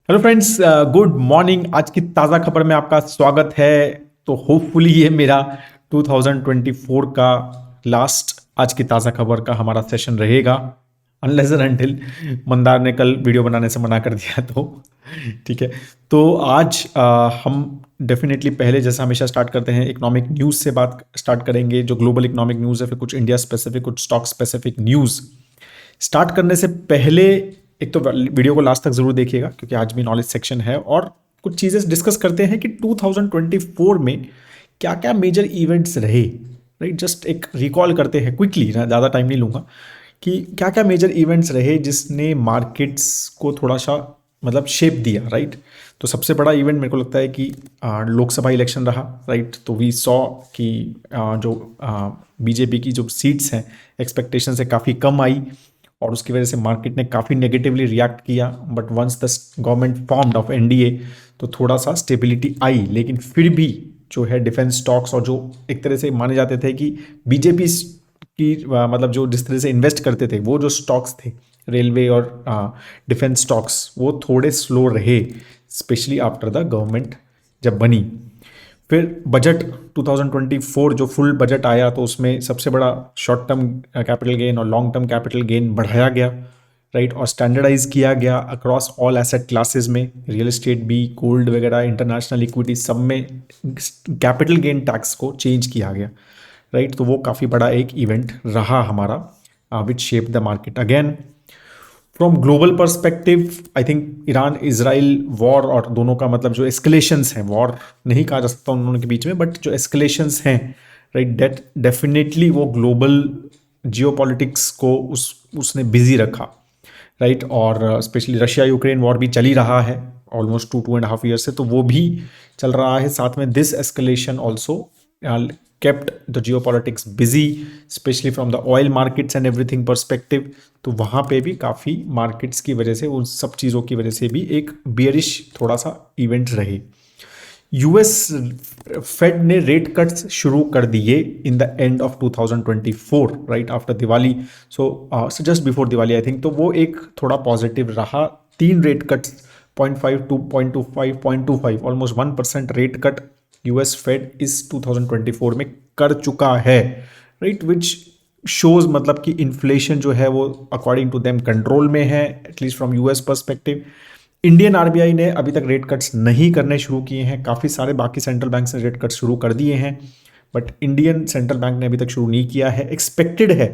Hello friends, good morning. आज की ताज़ा खबर में आपका स्वागत है। तो होपफुली ये मेरा 2024 का लास्ट आज की ताज़ा खबर का हमारा सेशन रहेगा, अनलेस एंड अनटिल मंदार ने कल वीडियो बनाने से मना कर दिया तो ठीक है। तो आज हम डेफिनेटली पहले जैसा हमेशा स्टार्ट करते हैं इकोनॉमिक न्यूज़ से बात स्टार्ट करेंगे, जो ग्लोबल इकोनॉमिक न्यूज़ है, फिर कुछ इंडिया स्पेसिफिक, कुछ स्टॉक स्पेसिफिक न्यूज़। स्टार्ट करने से पहले एक तो वीडियो को लास्ट तक जरूर देखिएगा, क्योंकि आज भी नॉलेज सेक्शन है और कुछ चीज़ें डिस्कस करते हैं कि 2024 में क्या क्या मेजर इवेंट्स रहे। राइट, जस्ट एक रिकॉल करते हैं क्विकली, ना ज़्यादा टाइम नहीं लूँगा, कि क्या क्या मेजर इवेंट्स रहे जिसने मार्केट्स को थोड़ा सा मतलब शेप दिया। राइट, तो सबसे बड़ा इवेंट मेरे को लगता है कि लोकसभा इलेक्शन रहा। राइट, तो वी सॉ कि जो बीजेपी की जो सीट्स हैं एक्सपेक्टेशन से काफ़ी कम आई और उसकी वजह से मार्केट ने काफ़ी नेगेटिवली रिएक्ट किया। But once the government formed of NDA तो थोड़ा सा स्टेबिलिटी आई, लेकिन फिर भी जो है डिफेंस स्टॉक्स और जो एक तरह से माने जाते थे कि बीजेपी की मतलब जो जिस तरह से इन्वेस्ट करते थे वो जो स्टॉक्स थे रेलवे और डिफेंस स्टॉक्स, वो थोड़े स्लो रहे, स्पेशली आफ्टर द गवर्नमेंट जब बनी। फिर बजट 2024 जो फुल बजट आया तो उसमें सबसे बड़ा शॉर्ट टर्म कैपिटल गेन और लॉन्ग टर्म कैपिटल गेन बढ़ाया गया। राइट, और स्टैंडर्डाइज किया गया अक्रॉस ऑल एसेट क्लासेस में, रियल एस्टेट भी, गोल्ड वगैरह, इंटरनेशनल इक्विटी, सब में कैपिटल गेन टैक्स को चेंज किया गया। राइट, तो वो काफ़ी बड़ा एक इवेंट रहा हमारा which shape the market again. From global perspective I think Iran Israel war और दोनों का मतलब जो एस्केलेशंस हैं, वॉर नहीं कहा जा सकता उन दोनों के बीच में, बट जो एस्केलेशंस हैं, राइट, डेट डेफिनेटली वो ग्लोबल जियोपॉलिटिक्स को उसने बिजी रखा। राइट, और स्पेशली रशिया यूक्रेन वॉर भी चल ही रहा है ऑलमोस्ट 2.5 ईयर से, तो वो भी चल रहा है साथ में। This escalation also kept the geopolitics busy, especially from the oil markets and everything perspective। तो वहाँ पे भी काफ़ी मार्केट्स की वजह से, उन सब चीज़ों की वजह से भी एक बियरिश थोड़ा सा इवेंट रहे। यूएस फेड ने रेट कट्स शुरू कर दिए in the end of 2024, right after Diwali. So just before Diwali I think, तो वो एक थोड़ा पॉजिटिव रहा। 3 rate cuts, 0.5 to 0.25 0.25, almost 1% rate cut US Fed इस 2024 में कर चुका है। राइट, विच शोज मतलब कि इन्फ्लेशन जो है वो अकॉर्डिंग टू देम कंट्रोल में है, at least from US perspective. Indian RBI ने अभी तक रेट कट्स नहीं करने शुरू किए हैं, काफ़ी सारे बाकी सेंट्रल बैंक ने रेट कट्स शुरू कर दिए हैं, बट इंडियन सेंट्रल बैंक ने अभी तक शुरू नहीं किया है। एक्सपेक्टेड है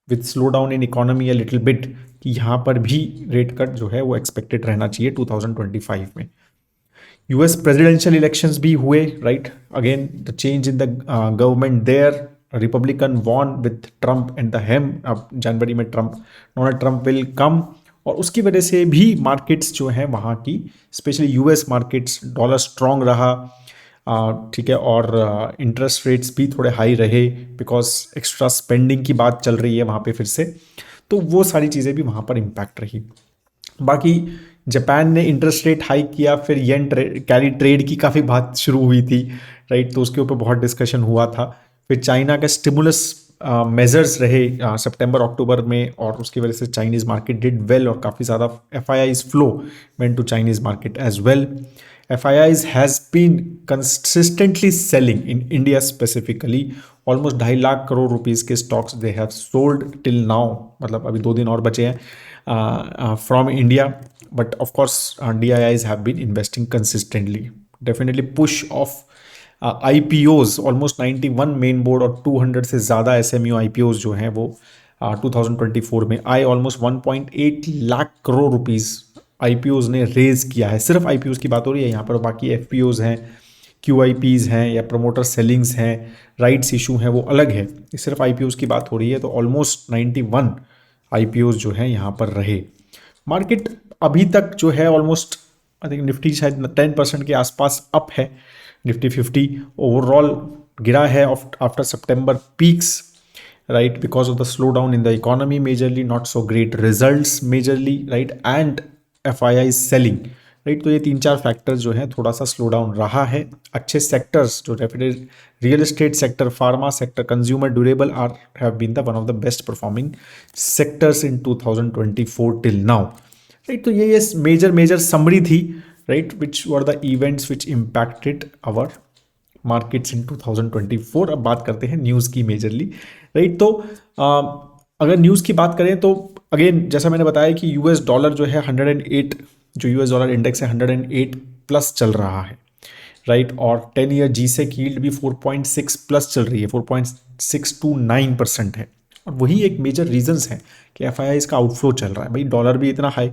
with slow down in economy a little bit कि यहाँ पर भी रेट कट जो है वो एक्सपेक्टेड रहना चाहिए 2025 में। यूएस प्रेसिडेंशियल इलेक्शंस भी हुए। Right, again the change in the government there, Republican won with Trump and the hem. अब जनवरी में डोनाल्ड ट्रम्प विल कम, और उसकी वजह से भी मार्केट्स जो हैं वहाँ की, specially US markets, dollar strong रहा। ठीक है, और इंटरेस्ट रेट्स भी थोड़े हाई रहे बिकॉज एक्स्ट्रा स्पेंडिंग की बात चल रही है वहाँ पे फिर से, तो वो सारी चीज़ें भी वहाँ पर इम्पैक्ट रही। बाकी जापान ने इंटरेस्ट रेट हाइक किया, फिर येन कैरी ट्रेड की काफ़ी बात शुरू हुई थी। राइट, तो उसके ऊपर बहुत डिस्कशन हुआ था। फिर चाइना का स्टिमुलस मेजर्स रहे सितंबर अक्टूबर में, और उसकी वजह से चाइनीज़ मार्केट डिड वेल और काफ़ी ज़्यादा FIIs flow went to Chinese market as well. FIIs has been consistently selling in India specifically, almost 2.5 lakh crore rupees के stocks they have sold till now, मतलब अभी 2 दिन और बचे हैं from India. But of course, DIIs have been investing consistently. Definitely push of IPOs, almost 91 main board और 200 से ज़्यादा SMU IPOs जो हैं वो 2024 में आए। Almost 1.8 lakh crore rupees IPOs ने रेज किया है। सिर्फ IPOs की बात हो रही है यहाँ पर, बाकी FPOs हैं, QIPs हैं या प्रमोटर सेलिंग्स हैं, राइट्स इशू हैं, वो अलग है। सिर्फ IPOs की बात हो रही है, तो ऑलमोस्ट 91 IPOs जो हैं यहाँ पर रहे। मार्केट अभी तक जो है ऑलमोस्ट आई थिंक निफ्टी शायद 10% के आसपास अप है। निफ्टी 50 ओवरऑल गिरा है after September peaks, right, because of the slow down in the economy majorly, not so great results majorly, right, and FII selling. Right, तो ये 3-4 फैक्टर्स जो हैं थोड़ा सा स्लो डाउन रहा है। अच्छे सेक्टर्स जो definitely real estate sector, pharma sector, consumer durable are have been the one of the best performing sectors in 2024 till now. Right. तो ये मेजर मेजर समरी थी, right, which were the events which impacted our markets in 2024। अब बात करते हैं news की majorly, right. तो अगर न्यूज़ की बात करें तो अगेन जैसा मैंने बताया कि यूएस डॉलर जो है 108, जो यूएस डॉलर इंडेक्स है 108 प्लस चल रहा है, राइट। और 10 ईयर जी से यील्ड भी 4.6 प्लस चल रही है, 4.629% है। और वही एक मेजर रीजंस है कि एफआईआईज का आउटफ्लो चल रहा है। भाई डॉलर भी इतना हाई,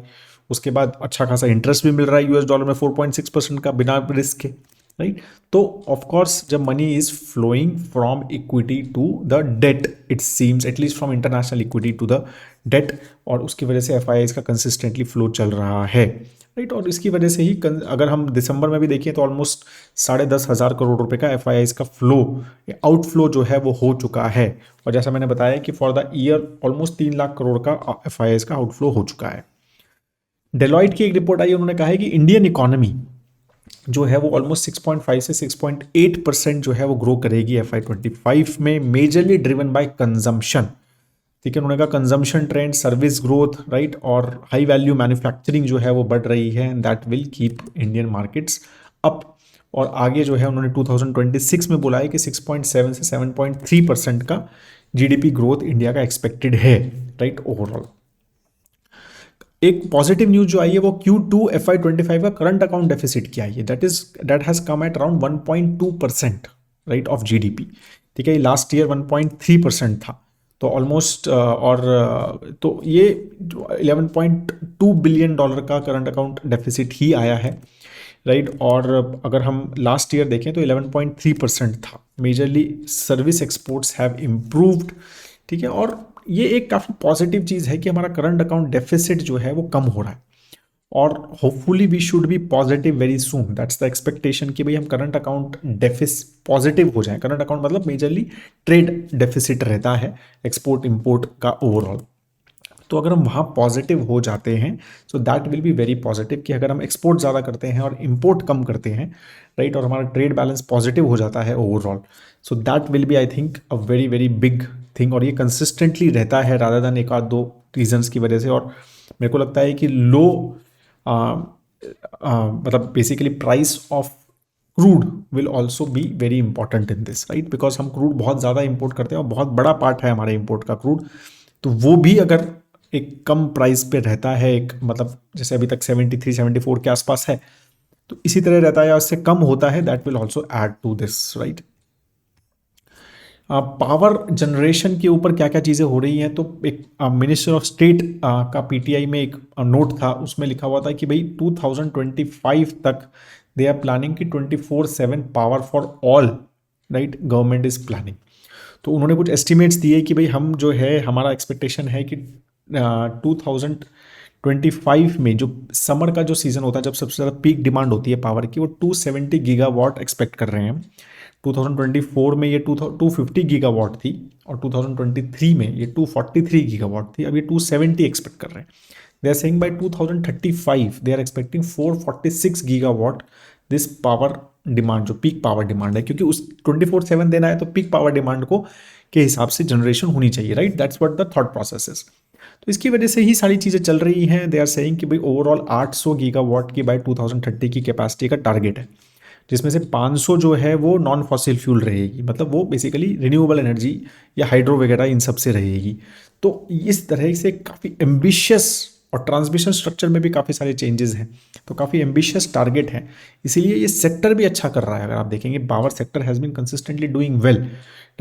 उसके बाद अच्छा खासा इंटरेस्ट भी मिल रहा है यूएस डॉलर में 4.6% का बिना रिस्क के, राइट। तो ऑफ कोर्स जब money is flowing from equity to the debt, it seems at least from international equity to the debt, और उसकी वजह से एफआईआईज का कंसिस्टेंटली फ्लो चल रहा है, राइट। और इसकी वजह से ही अगर हम दिसंबर में भी देखें तो ऑलमोस्ट 10,500 करोड़ रुपए का एफआईआईज का फ्लो, आउटफ्लो जो है वो हो चुका है। और जैसा मैंने बताया कि for the year almost 3 lakh crore का एफआईआईज का आउटफ्लो हो चुका है। डेलॉइट की एक रिपोर्ट आई, उन्होंने कहा है कि इंडियन इकोनॉमी जो है वो ऑलमोस्ट 6.5 से 6.8% जो है वो ग्रो करेगी FY25 में, मेजरली ड्रिवन बाय कंजम्पशन, ठीक है। उन्होंने कहा consumption trend, service growth, right, और हाई वैल्यू मैन्युफैक्चरिंग जो है वो बढ़ रही है, and that will keep Indian markets up. और आगे जो है उन्होंने 2026 में बोला है कि 6.7 से 7.3% का जीडीपी ग्रोथ इंडिया का एक्सपेक्टेड है, राइट, ओवरऑल। एक पॉजिटिव न्यूज जो आई है वो Q2 FY25 का करंट अकाउंट डेफिसिट की आई है, that has come at around 1.2%, right, of GDP, ठीक है। लास्ट ईयर 1.3% था, तो ऑलमोस्ट तो ये 11.2 बिलियन डॉलर का करंट अकाउंट डेफिसिट ही आया है, राइट। और अगर हम लास्ट ईयर देखें तो 11.3% था। Majorly service exports have improved, ठीक है। और ये एक काफ़ी पॉजिटिव चीज़ है कि हमारा करंट अकाउंट डेफिसिट जो है वो कम हो रहा है, और hopefully we should be positive very soon, that's the expectation कि भाई हम करंट अकाउंट पॉजिटिव हो जाए। करंट अकाउंट मतलब मेजरली ट्रेड डेफिसिट रहता है एक्सपोर्ट इंपोर्ट का ओवरऑल। तो अगर हम वहाँ पॉजिटिव हो जाते हैं सो that will be very positive, कि अगर हम एक्सपोर्ट ज़्यादा करते हैं और इंपोर्ट कम करते हैं, राइट, और हमारा ट्रेड बैलेंस पॉजिटिव हो जाता है overall, so that will be I think a very very big thing. और ये कंसिस्टेंटली रहता है रादर देन एक आध दो रीजंस की वजह से। और मेरे को लगता है कि लो मतलब basically price of crude will also be very important in this, right, because हम क्रूड बहुत ज़्यादा इंपोर्ट करते हैं और बहुत बड़ा पार्ट है हमारे इंपोर्ट का क्रूड। तो वो भी अगर एक कम प्राइस पे रहता है, एक मतलब जैसे अभी तक 73-74 के आसपास है, तो इसी तरह रहता है या उससे कम होता है, that will also add to this, right. Power generation के ऊपर क्या क्या चीज़ें हो रही हैं, तो एक मिनिस्टर ऑफ स्टेट का पीटीआई में एक नोट था, उसमें लिखा हुआ था कि भाई 2025 तक दे आर प्लानिंग कि 24/7 power for all, right, government is planning. तो उन्होंने कुछ एस्टिमेट्स दिए कि भाई हम जो है हमारा एक्सपेक्टेशन है कि 2025 में जो समर का जो सीज़न होता है, जब सबसे ज़्यादा पीक डिमांड होती है पावर की, वो 270 गीगावाट एक्सपेक्ट कर रहे हैं। 2024 में ये 250 गीगावाट थी, और 2023 में ये 243 गीगावाट थी। अब ये 270 एक्सपेक्ट कर रहे हैं। They are saying by 2035 they are expecting 446 gigawatt this power demand, जो पीक पावर डिमांड है, क्योंकि उस 24/7 देना है तो पीक पावर डिमांड को के हिसाब से जनरेशन होनी चाहिए, right, that's what the thought process is. तो इसकी वजह से ही सारी चीज़ें चल रही हैं। दे आर सेइंग कि भाई ओवरऑल 800 गीगावाट की बाय 2030 की कैपेसिटी का टारगेट है, जिसमें से 500 जो है वो नॉन फॉसिल फ्यूल रहेगी, मतलब वो बेसिकली रिन्यूएबल एनर्जी या हाइड्रो वगैरह इन सब से रहेगी। तो इस तरह से काफ़ी एम्बिशियस, और ट्रांसमिशन स्ट्रक्चर में भी काफ़ी सारे चेंजेस हैं, तो काफ़ी एम्बिशियस टारगेट है। इसीलिए ये सेक्टर भी अच्छा कर रहा है। अगर आप देखेंगे power sector has been consistently doing well,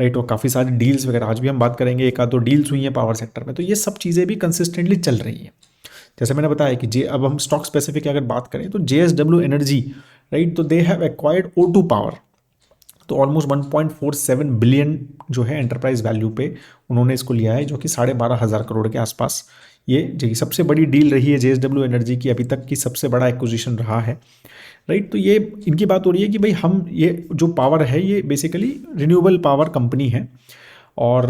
right, और काफ़ी सारी डील्स वगैरह, आज भी हम बात करेंगे, एक आध दो डील्स हुई हैं पावर सेक्टर में, तो ये सब चीज़ें भी कंसिस्टेंटली चल रही हैं। जैसे मैंने बताया कि अब हम स्टॉक स्पेसिफिक अगर बात करें तो JSW एनर्जी, राइट, तो they have acquired O2 power, तो ऑलमोस्ट 1.47 बिलियन जो है एंटरप्राइज वैल्यू पे उन्होंने इसको लिया है, जो कि 12,500 करोड़ के आसपास ये सबसे बड़ी डील रही है JSW एनर्जी की, अभी तक की सबसे बड़ा एक्विजिशन रहा है, राइट। तो ये इनकी बात हो रही है कि भाई हम ये जो पावर है ये बेसिकली रिन्यूएबल पावर कंपनी है, और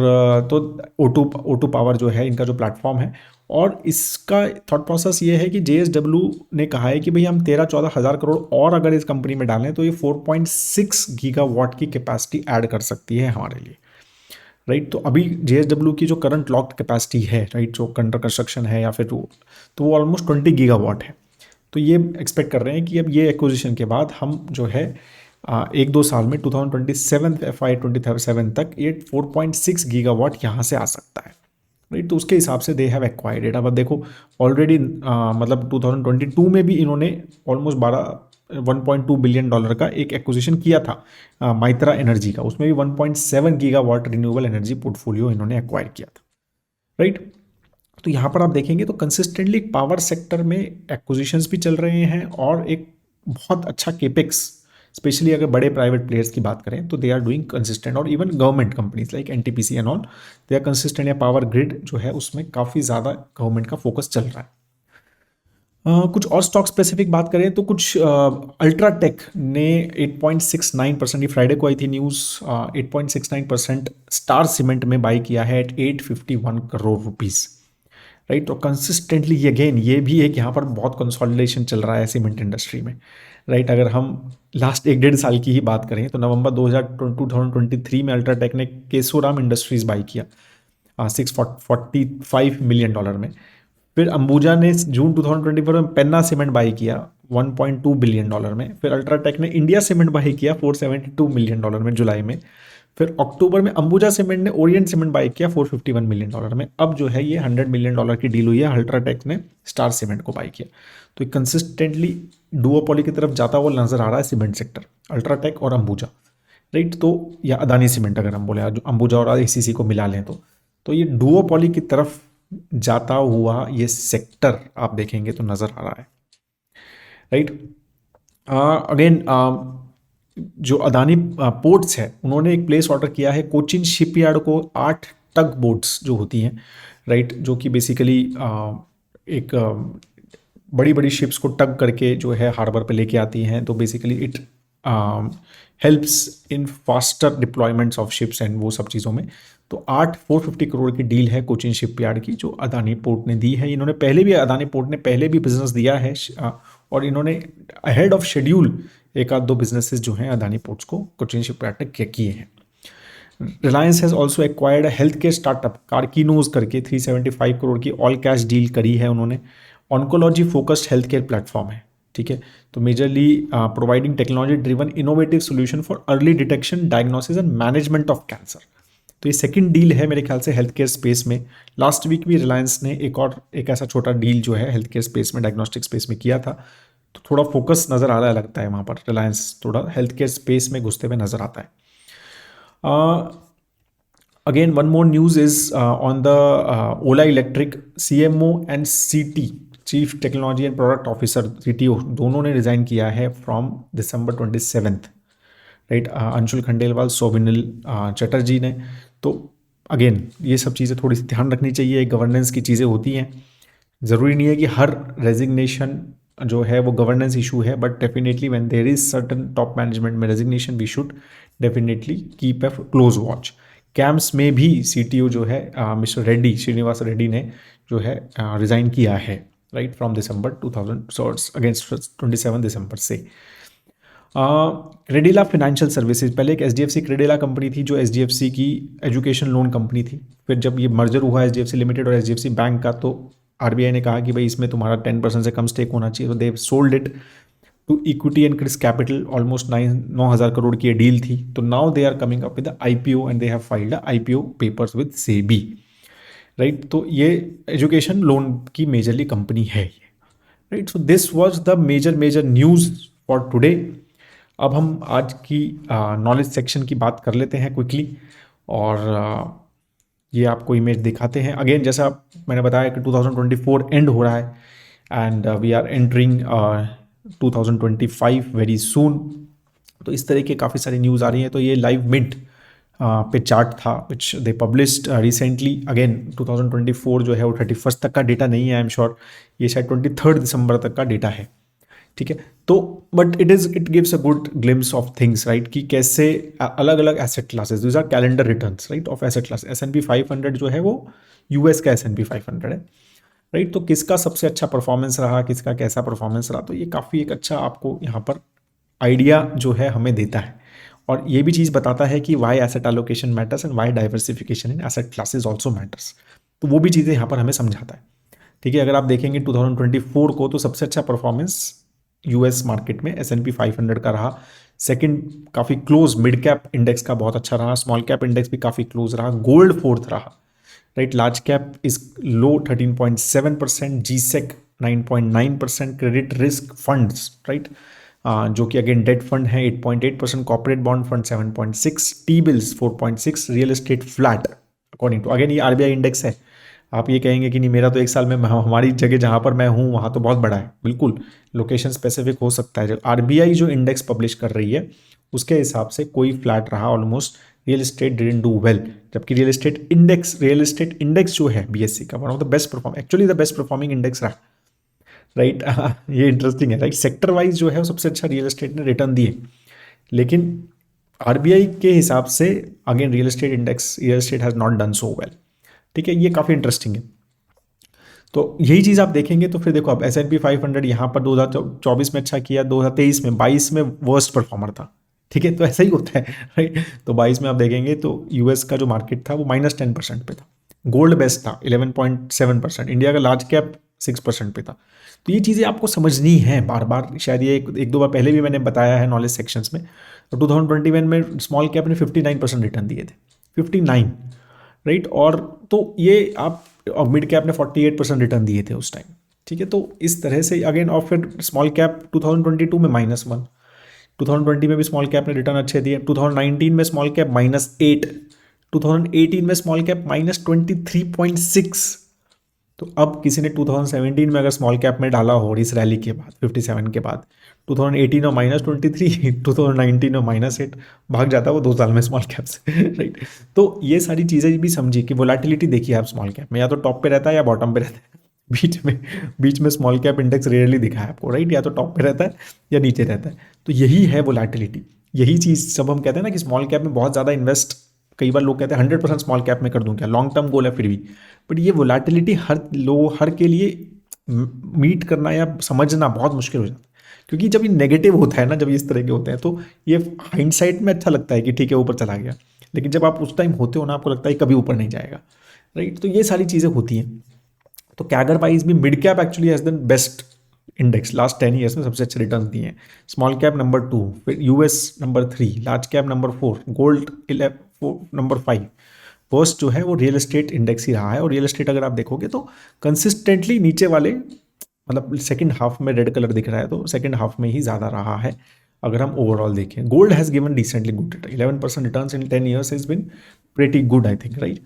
तो O2 पावर जो है इनका जो प्लेटफॉर्म है, और इसका थॉट प्रोसेस ये है कि JSW ने कहा है कि भाई हम 13-14 हज़ार करोड़ और अगर इस कंपनी में डालें तो ये 4.6 गीगावाट की कैपेसिटी ऐड कर सकती है हमारे लिए, राइट। तो अभी JSW की जो करंट लॉक्ड कैपेसिटी है, राइट, जो अंडर कंस्ट्रक्शन है या फिर तो वो ऑलमोस्ट 20 गीगावाट है। तो ये एक्सपेक्ट कर रहे हैं कि अब ये एक्विजिशन के बाद हम जो है एक दो साल में 2027 FY27 तक ये 4.6 गीगावाट यहाँ से आ सकता है, राइट। तो उसके हिसाब से दे हैव एक्वायर्ड इट। अब देखो ऑलरेडी मतलब 2022 में भी इन्होंने ऑलमोस्ट 1.2 बिलियन डॉलर का एक एक्विजिशन किया था माइत्रा एनर्जी का, उसमें भी 1.7 गीगावाट रिन्यूएबल एनर्जी पोर्टफोलियो इन्होंने एक्वायर किया था, राइट। तो यहाँ पर आप देखेंगे तो कंसिस्टेंटली पावर सेक्टर में एक्विजिशंस भी चल रहे हैं और एक बहुत अच्छा केपेक्स, स्पेशली अगर बड़े प्राइवेट प्लेयर्स की बात करें तो दे आर डूइंग कंसिस्टेंट, और even government companies like NTPC and all they are consistent. या पावर ग्रिड जो है उसमें काफ़ी ज़्यादा गवर्नमेंट का फोकस चल रहा है। कुछ और स्टॉक स्पेसिफिक बात करें तो कुछ अल्ट्राटेक ने 8.69%, ये फ्राइडे को आई थी न्यूज़, 8.69% स्टार सीमेंट में बाई किया है एट 851 करोड़ रुपीज़, राइट। तो कंसिस्टेंटली अगेन ये भी एक यहाँ पर बहुत कंसोलिडेशन चल रहा है सीमेंट इंडस्ट्री में, राइट। अगर हम लास्ट एक डेढ़ साल की ही बात करें तो नवंबर 2023 में अल्ट्राटेक ने केशोराम इंडस्ट्रीज बाई किया $645 मिलियन में। फिर अंबुजा ने जून 2024 में पेन्ना सीमेंट बाई किया $1.2 बिलियन में। फिर अल्ट्राटेक ने इंडिया सीमेंट बाई किया $472 मिलियन में जुलाई में। फिर अक्टूबर में अंबुजा सीमेंट ने ओरिएंट सीमेंट बाई किया $451 मिलियन में। अब जो है ये $100 मिलियन की डील हुई है, अल्ट्राटेक ने स्टार सीमेंट को बाई किया। तो कंसिस्टेंटली डुओपोली की तरफ जाता हुआ नजर आ रहा है सीमेंट सेक्टर, अल्ट्राटेक और अंबुजा, राइट। तो या अदानी सीमेंट अगर हम बोले, जो अंबुजा और ACC को मिला लें तो ये डुओपोली की तरफ जाता हुआ ये सेक्टर आप देखेंगे तो नजर आ रहा है, राइट। अगेन जो अदानी पोर्ट्स है उन्होंने एक प्लेस ऑर्डर किया है कोचिन शिपयार्ड को 8 टग बोट्स जो होती हैं, राइट, जो कि बेसिकली एक बड़ी बड़ी शिप्स को टग करके जो है हार्बर पे लेके आती हैं। तो basically it helps in faster deployments of ships and वो सब चीज़ों में। तो 450 करोड़ की डील है कोचिन शिपयार्ड की जो अदानी पोर्ट ने दी है। इन्होंने पहले भी, अदानी पोर्ट ने पहले भी बिजनेस दिया है और इन्होंने अहेड ऑफ शेड्यूल एक आध दो बिजनेसेस जो हैं अदानी पोर्ट्स को कोचिन शिपयार्ड ने किए हैं। Reliance has also acquired health care startup Karkinos करके 375 करोड़ की ऑल कैश डील करी है उन्होंने। Oncology focused health care platform है, ठीक है। तो majorly providing technology driven innovative solution for early detection, diagnosis and management of cancer. तो ये सेकंड डील है मेरे ख्याल से हेल्थ केयर स्पेस में। लास्ट वीक भी रिलायंस ने एक ऐसा छोटा डील जो है हेल्थ केयर स्पेस में, डायग्नोस्टिक स्पेस में किया था। तो थोड़ा फोकस नज़र आ रहा है, लगता है वहाँ पर रिलायंस थोड़ा हेल्थ केयर स्पेस में घुसते हुए नज़र आता है। Again one more news is on the Ola electric CMO and CT, chief technology and product officer, CTO, दोनों ने रिज़ाइन किया है from December 27, right. Anshul Khandelwal, Suvonil Chatterjee ने। तो अगेन ये सब चीज़ें थोड़ी सी ध्यान रखनी चाहिए, गवर्नेंस की चीज़ें होती हैं। ज़रूरी नहीं है कि हर रेजिग्नेशन जो है वो गवर्नेंस इशू है, but definitely when there is certain top management में resignation we should definitely keep a close watch. CAMS में भी CTO जो है मिस्टर रेड्डी, श्रीनिवास रेड्डी ने जो है रिज़ाइन किया है, राइट, फ्रॉम December 2000 अगेंस्ट 27 दिसंबर से। क्रेडिला फाइनेंशियल सर्विसेज, पहले एक HDFC क्रेडिला कंपनी थी जो HDFC की एजुकेशन लोन कंपनी थी। फिर जब ये मर्जर हुआ HDFC लिमिटेड और HDFC बैंक का, तो RBI ने कहा कि भाई इसमें तुम्हारा 10% से कम स्टेक होना चाहिए। तो they sold it to equity and Chrys Capital, almost 9,000 crore की ये डील थी। तो now they are coming up with IPO and they have filed IPO papers with SEBI, right. तो ये एजुकेशन लोन की मेजरली कंपनी है ये, right. So this was the major news for today. अब हम आज की नॉलेज सेक्शन की बात कर लेते हैं क्विकली, और ये आपको इमेज दिखाते हैं। अगेन जैसा मैंने बताया कि 2024 एंड हो रहा है and we are entering 2025 very soon. तो इस तरह के काफ़ी सारी न्यूज़ आ रही हैं। तो ये लाइव मिंट पे चार्ट था विच दे पब्लिश्ड रिसेंटली। अगेन 2024 जो है वो 31 तक का डेटा नहीं है, आई एम श्योर ये शायद 23 दिसंबर तक का डेटा है, ठीक है। तो but it gives a good glimpse of things, right, कि कैसे अलग अलग asset classes, these are calendar returns, right, of asset class. S&P 500 जो है वो US का S&P 500 है, राइट। तो किसका सबसे अच्छा परफॉर्मेंस रहा, किसका कैसा परफॉर्मेंस रहा, तो ये काफ़ी एक अच्छा आपको यहाँ पर आइडिया जो है हमें देता है। और ये भी चीज़ बताता है कि why asset allocation matters and why diversification in asset classes also matters. तो वो भी चीज़ें यहाँ पर हमें समझाता है। ठीक है, अगर आप देखेंगे 2024 को तो सबसे अच्छा परफॉर्मेंस यूएस मार्केट में S&P 500 का रहा। सेकंड काफ़ी क्लोज मिड कैप इंडेक्स का बहुत अच्छा रहा, स्मॉल कैप इंडेक्स भी काफ़ी क्लोज रहा, गोल्ड फोर्थ रहा, right. Large cap is low 13.7%, G sec 9.9%, credit risk funds, right, जो कि अगेन डेट फंड है 8.8%, corporate bond fund 7.6, T bills 4.6, real estate flat according to, again ये आरबीआई इंडेक्स है। आप ये कहेंगे कि नहीं मेरा तो एक साल में हमारी जगह जहाँ पर मैं हूँ वहाँ तो बहुत बड़ा है, बिल्कुल लोकेशन स्पेसिफिक हो सकता है। आरबीआई जो इंडेक्स पब्लिश कर रही है उसके हिसाब से कोई फ्लैट रहा almost, real estate didn't do well, जबकि रियल एस्टेट इंडेक्स जो है बीएससी का one of the best perform, actually the best performing index रहा, राइट। ये इंटरेस्टिंग है, राइट। सेक्टर वाइज जो है वो सबसे अच्छा रियल एस्टेट ने रिटर्न दिए, लेकिन आरबीआई के हिसाब से again real estate has not done so well. ठीक है, ये काफ़ी इंटरेस्टिंग है। तो यही चीज़ आप देखेंगे तो फिर देखो अब S&P 500 यहाँ पर 2024 में अच्छा किया, 2023 में, 22 में वर्स्ट परफॉर्मर था। ठीक है, तो ऐसा ही होता है, राइट। तो 22 में आप देखेंगे तो यूएस का जो मार्केट था वो -10% पे था, गोल्ड बेस्ट था 11.7%, इंडिया का लार्ज कैप 6% पे था। तो ये चीज़ें आपको समझनी है बार बार, शायद ये एक दो बार पहले भी मैंने बताया है नॉलेज सेक्शंस में। तो 2021 में स्मॉल कैप ने 59% रिटर्न दिए थे, 59, राइट। और तो ये आप, और मिड कैप ने 48% रिटर्न दिए थे उस टाइम। ठीक है, तो इस तरह से अगेन, और फिर स्मॉल कैप 2022 में -1, 2020 में भी स्मॉल कैप ने रिटर्न अच्छे दिए, 2019 में स्मॉल कैप -8, 2018 में स्मॉल कैप -23.6। तो अब किसी ने 2017 में अगर स्मॉल कैप में डाला हो इस रैली के बाद 57 के बाद, 2018 में -23, 2019 में -8, भाग जाता वो 2 साल में स्मॉल कैप से, राइट। तो ये सारी चीज़ें भी समझिए कि वोलेटिलिटी देखिए आप स्मॉल कैप में, या तो टॉप पे रहता है या बॉटम पे रहता है, बीच में स्मॉल कैप इंडेक्स रेयरली दिखा है आपको, राइट। या तो टॉप पे रहता है या नीचे रहता है। तो यही है वोलेटिलिटी, यही चीज़ सब हम कहते हैं ना कि स्मॉल कैप में बहुत ज़्यादा इन्वेस्ट, कई बार लोग कहते हैं 100% स्मॉल कैप में कर दूं क्या, लॉन्ग टर्म गोल है फिर भी, बट ये वोलेटिलिटी हर के लिए मीट करना या समझना बहुत मुश्किल हो जाता है। क्योंकि जब ये नेगेटिव होता है ना, जब इस तरह के होते हैं तो ये हाइंडसाइट में अच्छा लगता है कि ठीक है ऊपर चला गया, लेकिन जब आप उस टाइम होते हो ना आपको लगता है कभी ऊपर नहीं जाएगा, राइट। तो ये सारी चीज़ें होती हैं। तो कैगर वाइज भी mid cap actually has done best index, last 10 years में सबसे अच्छे रिटर्न दिए हैं। स्मॉल कैप नंबर 2, फिर US number 3, large cap number 4, gold number 5। First जो है वो रियल एस्टेट इंडेक्स ही रहा है, और रियल एस्टेट अगर आप देखोगे तो कंसिस्टेंटली नीचे वाले, मतलब सेकंड हाफ में रेड कलर दिख रहा है तो सेकंड हाफ में ही ज़्यादा रहा है अगर हम ओवरऑल देखें। Gold has given decently good return, 11% returns in 10 years has been pretty good I think, right.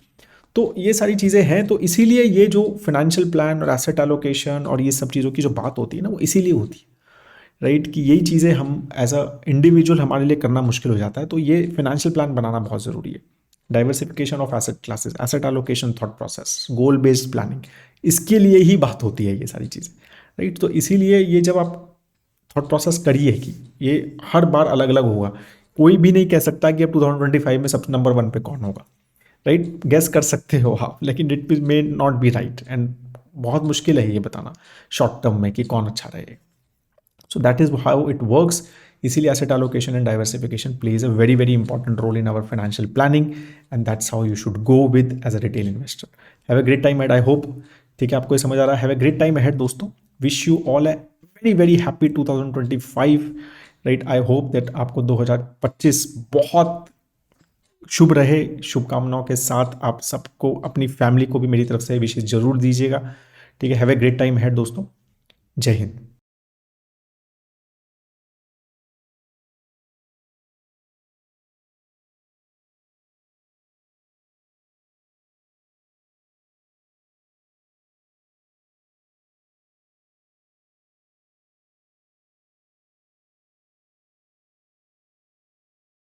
तो ये सारी चीज़ें हैं, तो इसीलिए ये जो फाइनेंशियल प्लान और एसेट एलोकेशन और ये सब चीज़ों की जो बात होती है ना वो इसीलिए होती है, राइट। कि यही चीज़ें हम एज अ इंडिविजुअल हमारे लिए करना मुश्किल हो जाता है, तो ये फाइनेंशियल प्लान बनाना बहुत ज़रूरी है। Diversification of asset classes, asset allocation, thought process, goal based planning, इसके लिए ही बात होती है ये सारी चीज़ें, राइट। तो इसीलिए ये जब आप थॉट प्रोसेस करिए कि ये हर बार अलग अलग होगा, कोई भी नहीं कह सकता कि अब 2025 में सब नंबर 1 पे कौन होगा, राइट। गैस कर सकते हो आप, लेकिन it may not be right, and बहुत मुश्किल है ये बताना शॉर्ट टर्म में कि कौन अच्छा रहेगा। So that is how it works. इसीलिए asset allocation and diversification plays a very very important role in our financial planning, and that's how you should go with as a retail investor. Have a great time and I hope, ठीक है, आपको ये समझ आ रहा है। Have a great time ahead दोस्तों, wish you all a very very happy 2025, right. I hope that आपको 2025 बहुत शुभ रहे। शुभकामनाओं के साथ आप सबको, अपनी फैमिली को भी मेरी तरफ से विशेष जरूर दीजिएगा, ठीक है। हैव ए ग्रेट टाइम है दोस्तों, जय हिंद।